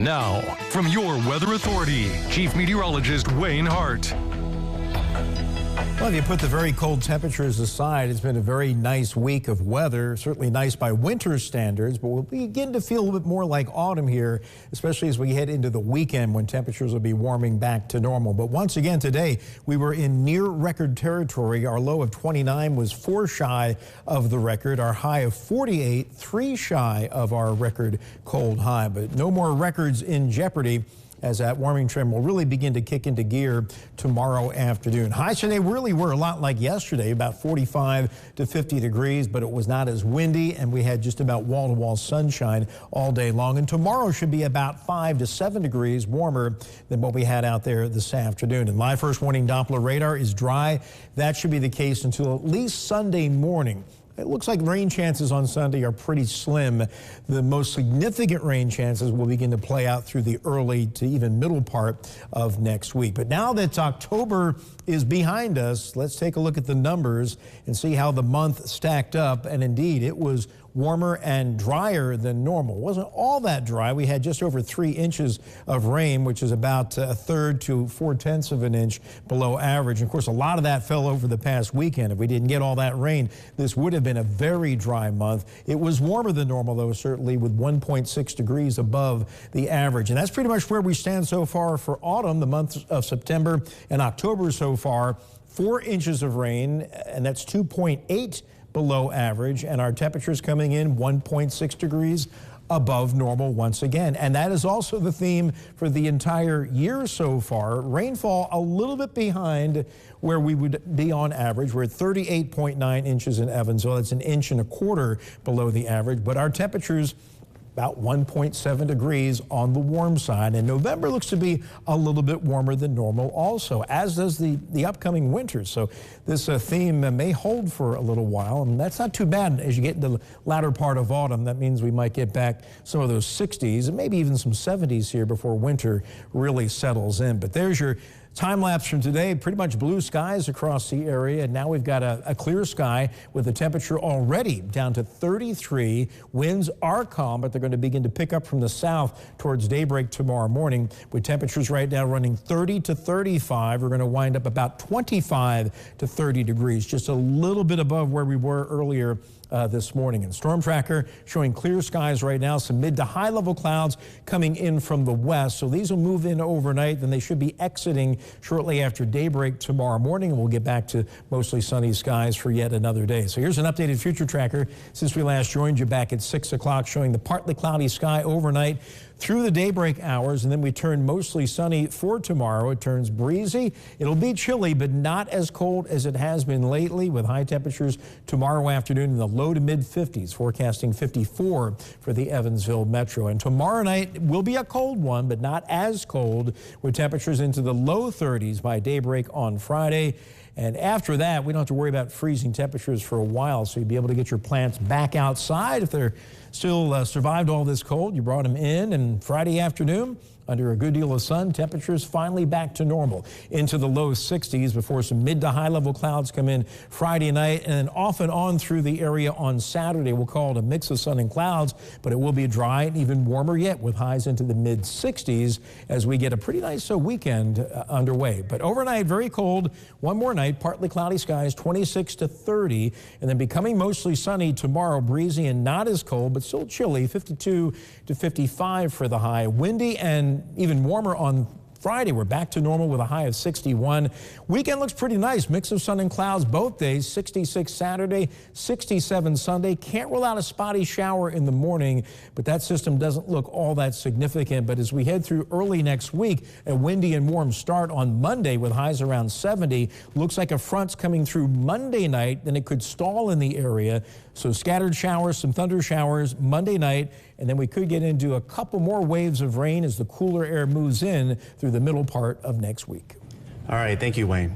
Now, from your Weather Authority, Chief Meteorologist Wayne Hart. Well, if you put the very cold temperatures aside, it's been a very nice week of weather, certainly nice by winter standards, but we'll begin to feel a little bit more like autumn here, especially as we head into the weekend when temperatures will be warming back to normal. But once again today, we were in near record territory. Our low of 29 was 4 shy of the record. Our high of 48, 3 shy of our record cold high. But no more records in jeopardy, as that warming trend will really begin to kick into gear tomorrow afternoon. Highs today really were a lot like yesterday, about 45 to 50 degrees, but it was not as windy, and we had just about wall-to-wall sunshine all day long. And tomorrow should be about 5 to 7 degrees warmer than what we had out there this afternoon. And live first warning Doppler radar is dry. That should be the case until at least Sunday morning. It looks like rain chances on Sunday are pretty slim. The most significant rain chances will begin to play out through the early to even middle part of next week. But now that October is behind us, let's take a look at the numbers and see how the month stacked up. And indeed, it was warmer and drier than normal. It wasn't all that dry. We had just over 3 inches of rain, which is about 1/3 to 4/10 of an inch below average. And of course, a lot of that fell over the past weekend. If we didn't get all that rain, this would have been a very dry month. It was warmer than normal, though, certainly, with 1.6 degrees above the average. And that's pretty much where we stand so far for autumn, the months of September and October so far. 4 inches of rain, and that's 2.8 below average, and our temperatures coming in 1.6 degrees above normal once again. And that is also the theme for the entire year so far. Rainfall a little bit behind where we would be on average. We're at 38.9 inches in Evansville. That's 1.25 inches below the average, but our temperatures about 1.7 degrees on the warm side. And November looks to be a little bit warmer than normal also, as does the upcoming winter. So this theme may hold for a little while, and that's not too bad as you get into the latter part of autumn. That means we might get back some of those 60s and maybe even some 70s here before winter really settles in. But there's your time lapse from today. Pretty much blue skies across the area. And now we've got a clear sky with the temperature already down to 33. Winds are calm, but they're going to begin to pick up from the south towards daybreak tomorrow morning, with temperatures right now running 30 to 35. We're going to wind up about 25 to 30 degrees, just a little bit above where we were earlier this morning. And Storm Tracker showing clear skies right now, some mid to high level clouds coming in from the west. So these will move in overnight, then they should be exiting shortly after daybreak tomorrow morning, and we'll get back to mostly sunny skies for yet another day. So here's an updated future tracker since we last joined you back at 6 o'clock, showing the partly cloudy sky overnight through the daybreak hours, and then we turn mostly sunny for tomorrow. It turns breezy. It'll be chilly, but not as cold as it has been lately, with high temperatures tomorrow afternoon in the low to mid 50s, forecasting 54 for the Evansville metro. And tomorrow night will be a cold one, but not as cold, with temperatures into the low 30s by daybreak on Friday. And after that, we don't have to worry about freezing temperatures for a while, so you'll be able to get your plants back outside if they're still survived all this cold. You brought them in, and Friday afternoon, under a good deal of sun, temperatures finally back to normal into the low 60s before some mid to high level clouds come in Friday night, and then off and on through the area on Saturday. We'll call it a mix of sun and clouds, but it will be dry and even warmer yet, with highs into the mid 60s as we get a pretty nice weekend underway. But overnight, very cold. One more night, partly cloudy skies, 26 to 30, and then becoming mostly sunny tomorrow, breezy and not as cold, but still chilly, 52 to 55 for the high. Windy and even warmer on Friday. We're back to normal with a high of 61. Weekend looks pretty nice. Mix of sun and clouds both days. 66 Saturday, 67 Sunday. Can't rule out a spotty shower in the morning, but that system doesn't look all that significant. But as we head through early next week, a windy and warm start on Monday with highs around 70. Looks like a front's coming through Monday night, then it could stall in the area. So scattered showers, some thunder showers Monday night, and then we could get into a couple more waves of rain as the cooler air moves in through the middle part of next week. All right, thank you, Wayne.